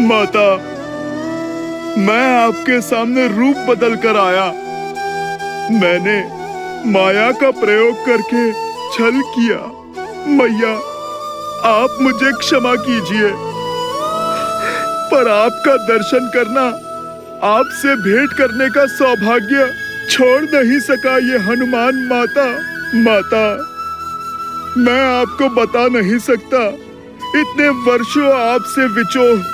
माता, मैं आपके सामने रूप बदल कर आया। मैंने माया का प्रयोग करके छल किया। मैया, आप मुझे क्षमा कीजिए, पर आपका दर्शन करना, आपसे भेंट करने का सौभाग्य छोड़ नहीं सका ये हनुमान माता। माता, मैं आपको बता नहीं सकता, इतने वर्षों आपसे विचोह,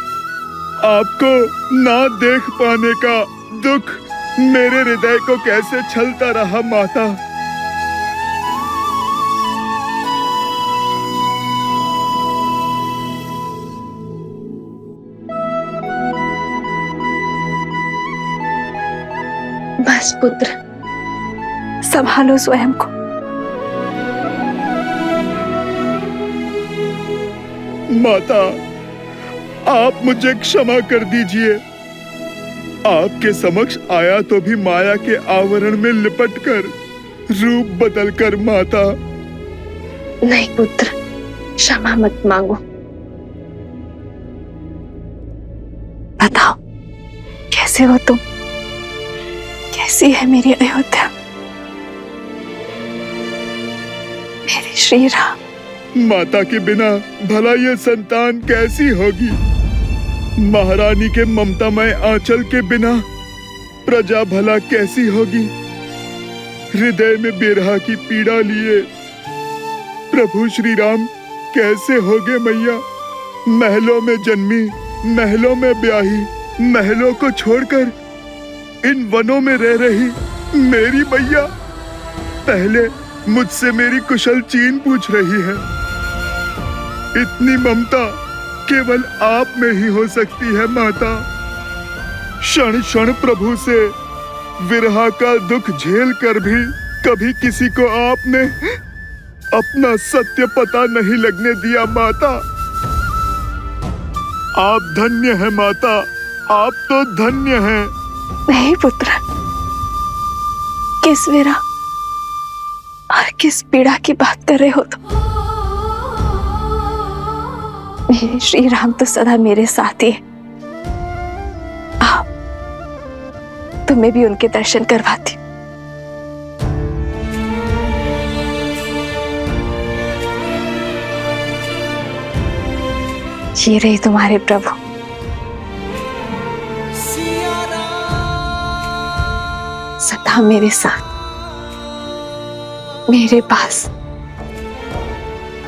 आपको ना देख पाने का दुख मेरे हृदय को कैसे छलता रहा माता। बस पुत्र, संभालो स्वयं को। माता, आप मुझे क्षमा कर दीजिए। आपके समक्ष आया तो भी माया के आवरण में लिपटकर, रूप बदलकर माता। नहीं पुत्र, क्षमा मत मांगो। बताओ, कैसे हो तुम? कैसी है मेरी अयोध्या, मेरे श्री राम? माता के बिना भला ये संतान कैसी होगी? महारानी के ममतामय आंचल के बिना प्रजा भला कैसी होगी? हृदय में बिरहा की पीड़ा लिए प्रभु श्री राम कैसे होगे मैया? महलों में जन्मी, महलों में ब्याही, महलों को छोड़कर इन वनों में रह रही मेरी मैया पहले मुझसे मेरी कुशल चीन पूछ रही है। इतनी ममता केवल आप में ही हो सकती है माता। क्षण क्षण प्रभु से विरह का दुख झेल कर भी कभी किसी को आपने अपना सत्य पता नहीं लगने दिया माता। आप धन्य हैं माता, आप तो धन्य हैं। नहीं पुत्र, किस विरह और किस पीड़ा की बात कर रहे हो तुम? मेरे श्री राम तो सदा मेरे साथ ही है। आओ, तुम्हें भी उनके दर्शन करवाती। ये रहे तुम्हारे प्रभु। सदा मेरे साथ, मेरे पास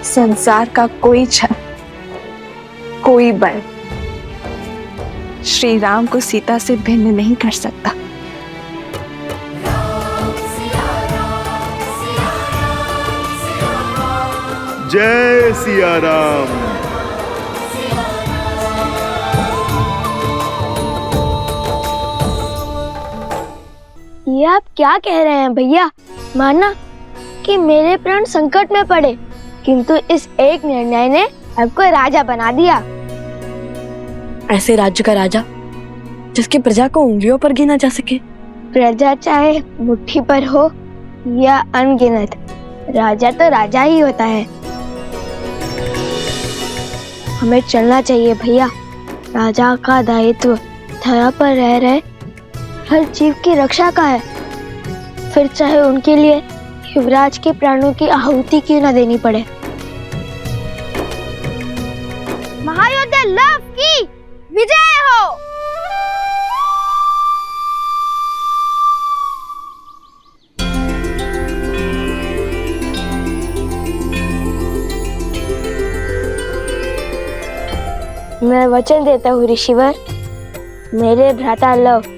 संसार का कोई छल, कोई बल श्री राम को सीता से भिन्न नहीं कर सकता। जय सिया राम। ये आप क्या कह रहे हैं भैया? माना कि मेरे प्राण संकट में पड़े, किंतु इस एक निर्णय ने आपको राजा बना दिया। ऐसे राज्य का राजा जिसकी प्रजा को उंगलियों पर गिना जा सके। प्रजा चाहे मुट्ठी पर हो या अनगिनत, राजा तो राजा ही होता है। हमें चलना चाहिए भैया। राजा का दायित्व धरा पर रह रहे हर जीव की रक्षा का है, फिर चाहे उनके लिए युवराज के प्राणों की आहुति क्यों न देनी पड़े। महायोद्धा लव की विजय हो। मैं वचन देता हूँ ऋषिवर, मेरे भ्राता लव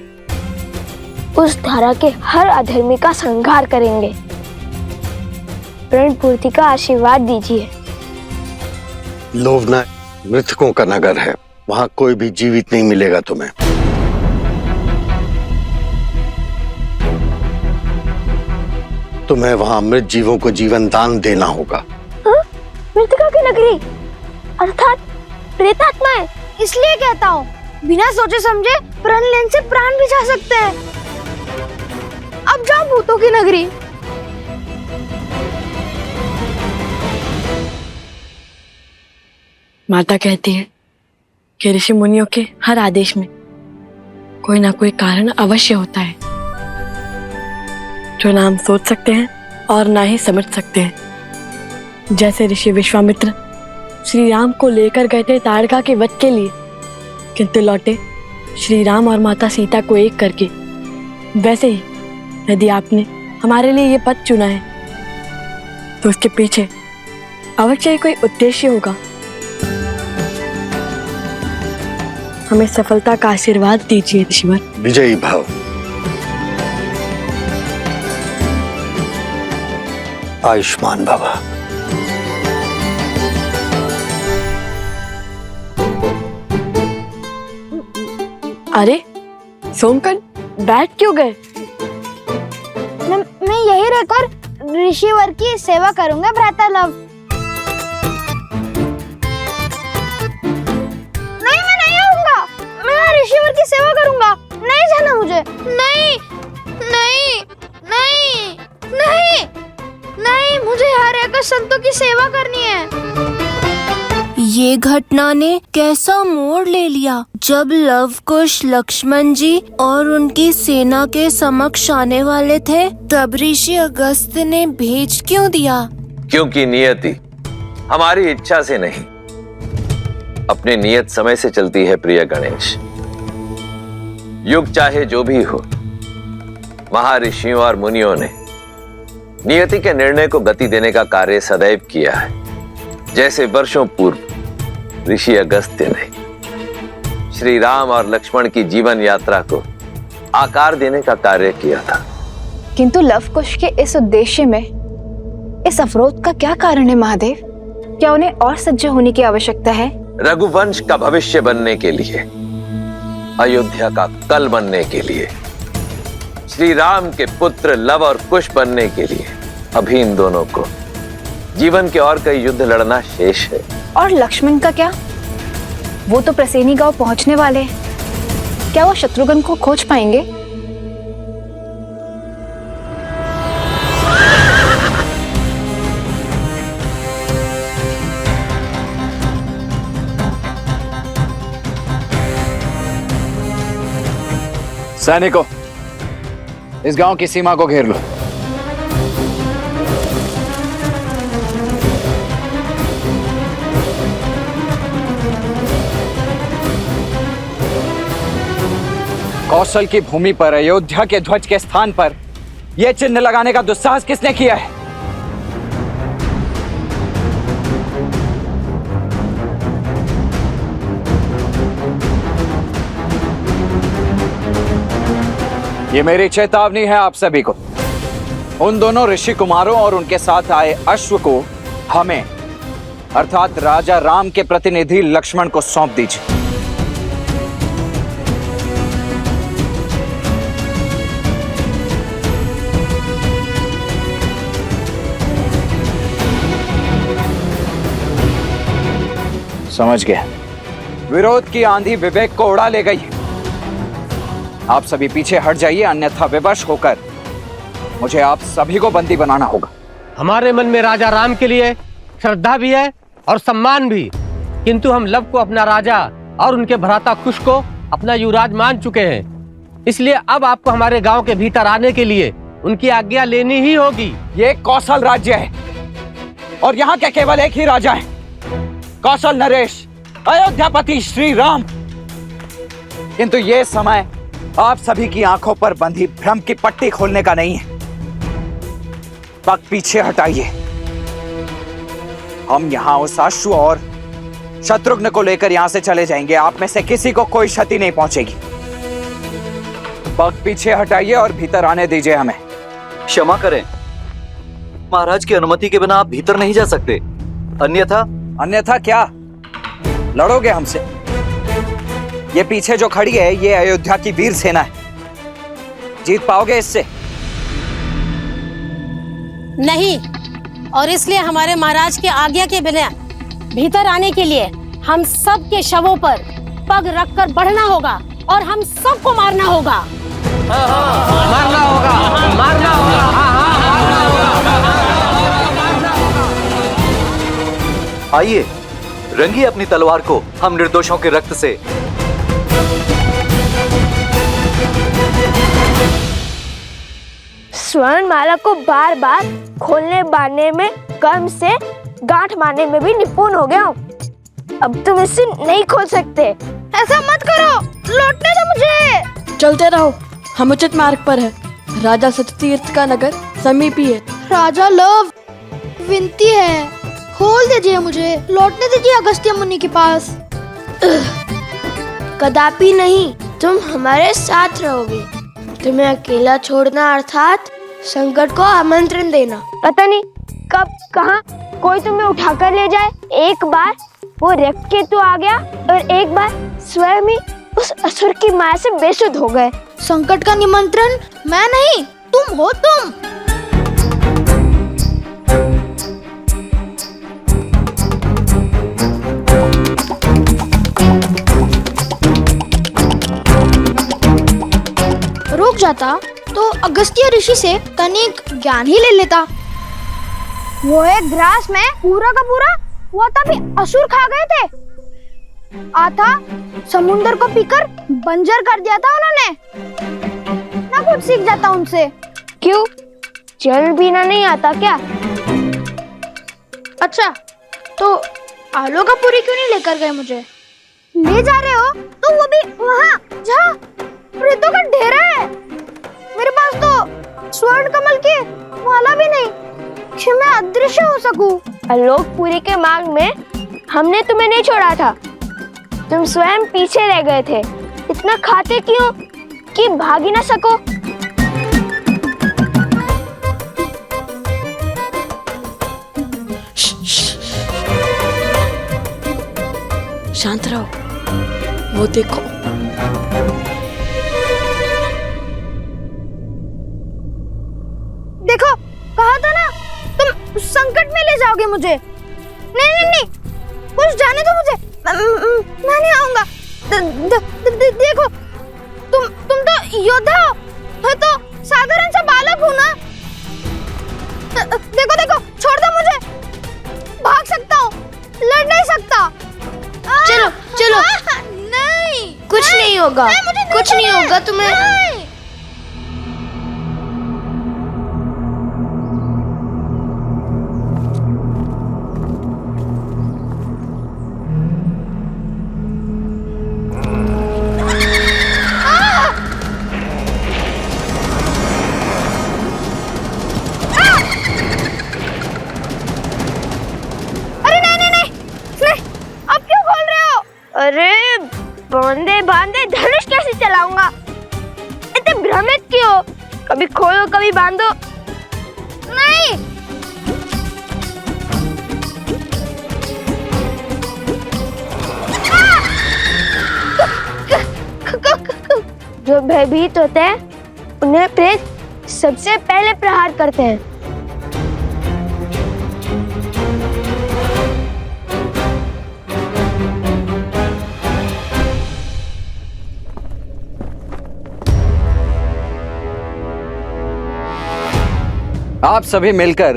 उस धारा के हर अधर्मी का संहार करेंगे। प्रण पूर्ति का आशीर्वाद दीजिए। लोभना मृतकों का नगर है, वहां कोई भी जीवित नहीं मिलेगा तुम्हें। तुम्हें वहां मृत जीवों को जीवन दान देना होगा। मृतका की नगरी अर्थात प्रेतात्माएं। इसलिए कहता हूँ, बिना सोचे समझे प्रण लेने से प्राण भी जा सकते हैं। अब जाओ भूतों की नगरी। माता कहती है कि ऋषि मुनियों के हर आदेश में कोई ना कोई कारण अवश्य होता है जो ना हम सोच सकते हैं और ना ही समझ सकते हैं। जैसे ऋषि विश्वामित्र श्री राम को लेकर गए थे ताड़का के वध के लिए, किंतु लौटे श्री राम और माता सीता को एक करके, वैसे ही यदि आपने हमारे लिए ये पद चुना है तो उसके पीछे अवश्य ही कोई उद्देश्य होगा। हमें सफलता का आशीर्वाद दीजिए ऋषिवर। विजयी भव। आयुष्मान भव। अरे सोमकन, बैठ क्यों गए? मैं यही रहकर ऋषिवर की सेवा करूंगा भ्राता लव। नहीं, मैं नहीं आऊंगा। मैं ऋषिवर की सेवा करूंगा। नहीं जाना मुझे। नहीं नहीं नहीं नहीं नहीं, मुझे यहाँ रहकर संतों की सेवा करनी है। ये घटना ने कैसा मोड़ ले लिया। जब लव कुश लक्ष्मण जी और उनकी सेना के समक्ष आने वाले थे, तब ऋषि अगस्त्य ने भेज क्यों दिया? क्योंकि नियति हमारी इच्छा से नहीं, अपने नियत समय से चलती है प्रिय गणेश। युग चाहे जो भी हो, महर्षियों और मुनियों ने नियति के निर्णय को गति देने का कार्य सदैव किया है। जैसे वर्षों पूर्व ऋषि अगस्त्य ने श्री राम और लक्ष्मण की जीवन यात्रा को आकार देने का कार्य किया था। किंतु लवकुश के इस उद्देश्य में इस अवरोध का क्या कारण है महादेव? क्या उन्हें और सज्ज होने की आवश्यकता है? रघुवंश का भविष्य बनने के लिए, अयोध्या का कल बनने के लिए, श्री राम के पुत्र लव और कुश बनने के लिए अभी इन दोनों को जीवन के और कई युद्ध लड़ना शेष है। और लक्ष्मण का क्या? वो तो प्रसेनी गांव पहुंचने वाले हैं। क्या वो शत्रुघ्न को खोज पाएंगे? सैनिकों, इस गांव की सीमा को घेर लो। कौशल की भूमि पर अयोध्या के ध्वज के स्थान पर यह चिन्ह लगाने का दुस्साहस किसने किया है? ये मेरी चेतावनी है आप सभी को। उन दोनों ऋषि कुमारों और उनके साथ आए अश्व को हमें अर्थात राजा राम के प्रतिनिधि लक्ष्मण को सौंप दीजिए। समझ गया। विरोध की आंधी विवेक को उड़ा ले गई। आप सभी पीछे हट जाइए, अन्यथा विवश होकर मुझे आप सभी को बंदी बनाना होगा। हमारे मन में राजा राम के लिए श्रद्धा भी है और सम्मान भी, किंतु हम लव को अपना राजा और उनके भ्राता कुश को अपना युवराज मान चुके हैं। इसलिए अब आपको हमारे गांव के भीतर आने के लिए उनकी आज्ञा लेनी ही होगी। ये कौशल राज्य है और यहाँ के केवल एक ही राजा है, कौशल नरेश, अयोध्यापति श्री राम। किंतु ये समय आप सभी की आंखों पर बंधी भ्रम की पट्टी खोलने का नहीं है। पग पीछे हटाइए। हम यहाँ उस अश्व और शत्रुघ्न को लेकर यहाँ से चले जाएंगे। आप में से किसी को कोई क्षति नहीं पहुंचेगी। पग पीछे हटाइए और भीतर आने दीजिए हमें। क्षमा करें महाराज की अनुमति के बिना आप भीतर नहीं जा सकते। अन्यथा क्या? लड़ोगे हमसे? ये पीछे जो खड़ी है ये अयोध्या की वीर सेना है। जीत पाओगे इससे? नहीं, और इसलिए हमारे महाराज के आज्ञा के बिना भीतर आने के लिए हम सब के शवों पर पग रखकर बढ़ना होगा और हम सबको मारना होगा। मारना होगा, मारना होगा। आइए रंगिए अपनी तलवार को हम निर्दोषों के रक्त से। स्वर्ण माला को बार बार खोलने बांधने में कर्म से गांठ मारने में भी निपुण हो गया हूँ। अब तुम इसे नहीं खोल सकते। ऐसा मत करो, लौटने दो मुझे। चलते रहो, हम उचित मार्ग पर है। राजा सत्यतीर्थ का नगर समीप ही है। राजा लव, विनती है, खोल दीजिए मुझे, लौटने दीजिए अगस्त्य मुनि के पास। कदापि नहीं, तुम हमारे साथ रहोगे। तुम्हें अकेला छोड़ना अर्थात संकट को आमंत्रण देना। पता नहीं कब कहाँ कोई तुम्हें उठाकर ले जाए। एक बार वो रक्तकेतु आ गया और एक बार स्वयं ही उस असुर की माया से बेसुध हो गए। संकट का निमंत्रण मैं नहीं, तुम हो तुम। रुक जाता तो अगस्त्य ऋषि से तनिक ज्ञान ही ले लेता। वो एक ग्रास में पूरा का पूरा वो तभी असुर खा गए थे। आता समुद्र को पीकर बंजर कर दिया था उन्होंने। ना कुछ सीख जाता उनसे। क्यों, जल पीना नहीं आता क्या? अच्छा, तो आलू का पूरी क्यों नहीं लेकर गए मुझे? ले जा रहे हो तो वो भी वहाँ जहाँ प्रेतों का ढेर है। मेरे पास तो स्वर्ण कमल की माला भी नहीं कि मैं अदृश्य हो सकूं। आलोकपुरी के मार्ग में हमने तुम्हें नहीं छोड़ा था, तुम स्वयं पीछे रह गए थे। इतना खाते क्यों कि भाग ही ना सको? शांत रहो, वो देखो। देखो, कहा था ना तुम संकट में ले जाओगे मुझे। नहीं नहीं नहीं, कुछ जाने दो मुझे, मैं नहीं आऊंगा। देखो, तुम तो योद्धा हो, मैं तो साधारण सा बालक हूँ ना। देखो देखो, छोड़ दो मुझे, भाग सकता हूँ, लड़ नहीं सकता। चलो चलो। नहीं, कुछ नहीं होगा, कुछ नहीं होगा तुम्हें। अरे बांधे बांधे धनुष कैसे चलाऊंगा? इतने भ्रमित क्यों? कभी खोलो कभी बांधो। नहीं, जो भयभीत होते हैं उन्हें प्रेत सबसे पहले प्रहार करते हैं। आप सभी मिलकर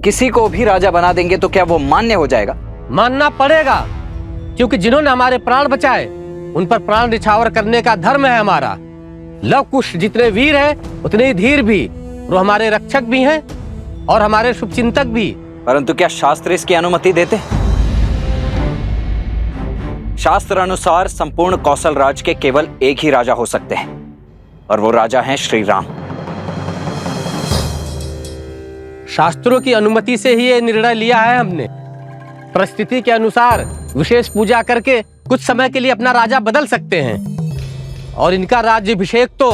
किसी को भी राजा बना देंगे तो क्या वो मान्य हो जाएगा? मानना पड़ेगा, क्योंकि जिन्होंने हमारे प्राण बचाए उन पर प्राण निछावर करने का धर्म है हमारा। लव कुश जितने वीर हैं उतने ही धीर भी, वो हमारे रक्षक भी हैं और हमारे शुभचिंतक भी। परंतु क्या शास्त्र इसकी अनुमति देते? शास्त्र अनुसार संपूर्ण कौशल राज के केवल एक ही राजा हो सकते हैं और वो राजा हैं श्री राम। शास्त्रों की अनुमति से ही ये निर्णय लिया है हमने। परिस्थिति के अनुसार विशेष पूजा करके कुछ समय के लिए अपना राजा बदल सकते हैं और इनका राज्याभिषेक तो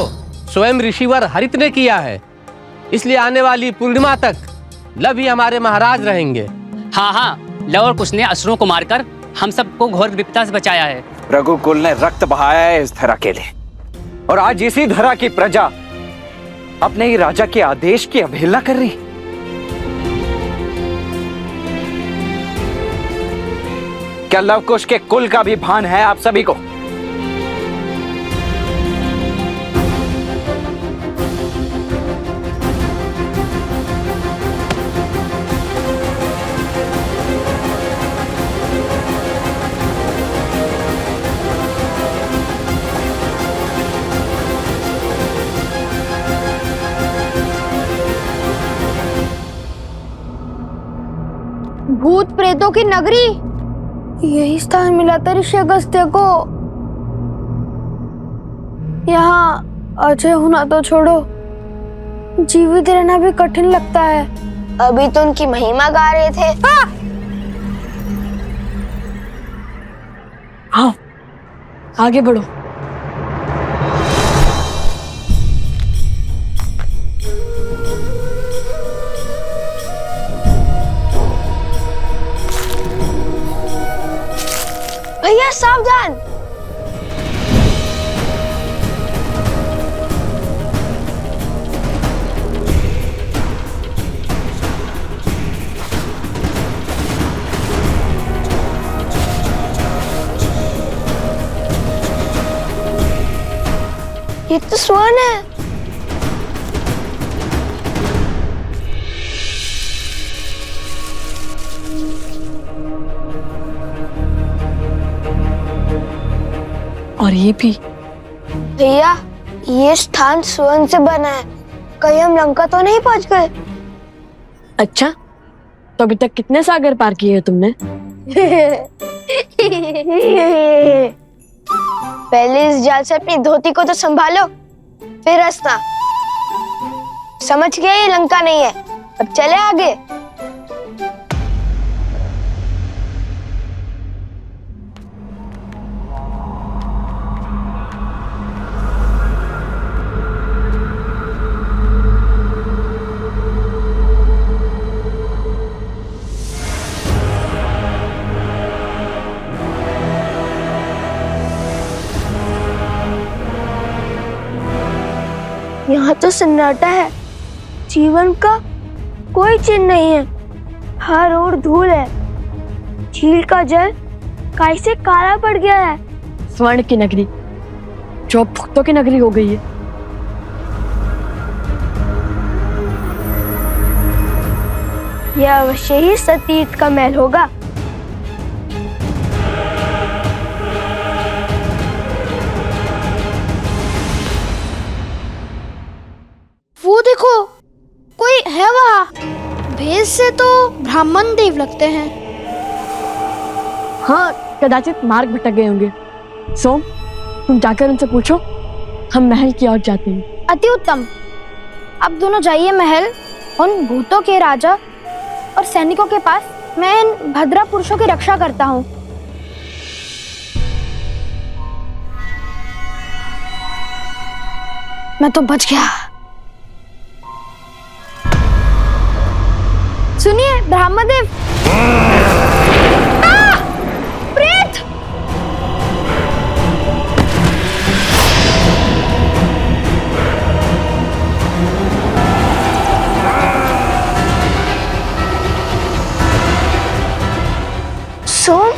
स्वयं ऋषिवर हरित ने किया है। इसलिए आने वाली पूर्णिमा तक लव ही हमारे महाराज रहेंगे। हाँ हाँ, लव और कुश ने असुरों को मारकर हम सबको घोर विपदा से बचाया है। रघुकुल ने रक्त बहाया है इस धरा के लिए, और आज इसी धरा की प्रजा अपने ही राजा के आदेश की अवहेलना कर रही। क्या लवकुश के कुल का भी भान है आप सभी को? भूतों की नगरी, यही स्थान मिला था ऋषि अगस्त्य को। यहाँ अजय होना तो छोड़ो, जीवित रहना भी कठिन लगता है। अभी तो उनकी महिमा गा रहे थे। हाँ, आगे बढ़ो। भैया सावधान। ये तो स्वर्ण है। और ये भी। भैया ये स्थान स्वर्ण से बना है, कहीं हम लंका तो नहीं पहुंच गए? अच्छा, तो अभी तक कितने सागर पार किए हैं तुमने? पहले इस जाल से अपनी धोती को तो संभालो, फिर हंसना। समझ गया ये लंका नहीं है, अब चले आगे। यहाँ तो सन्नाटा है, जीवन का कोई चिन्ह नहीं है, हर ओर धूल है। झील का जल कैसे काला पड़ गया है। स्वर्ण की नगरी जो भक्तों की नगरी हो गई है। यह अवश्य ही सतीर्थ का महल होगा। वो देखो, कोई है वहाँ। भेष से तो ब्राह्मण देव लगते हैं। हाँ, कदाचित मार्ग भटक गए होंगे। सोम, तुम जाकर उनसे पूछो, हम महल की ओर जाते हैं। अति उत्तम। अब दोनों जाइए महल, उन भूतों के राजा और सैनिकों के पास। मैं इन भद्रा पुरुषों की रक्षा करता हूँ। मैं तो बच गया। सुनिए ब्रह्मदेव। प्रेत! सोम,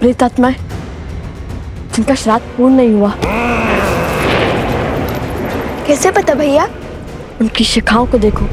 प्रेतात्माएं जिनका श्राद्ध पूर्ण नहीं हुआ। कैसे पता भैया? उनकी शिखाओं को देखो,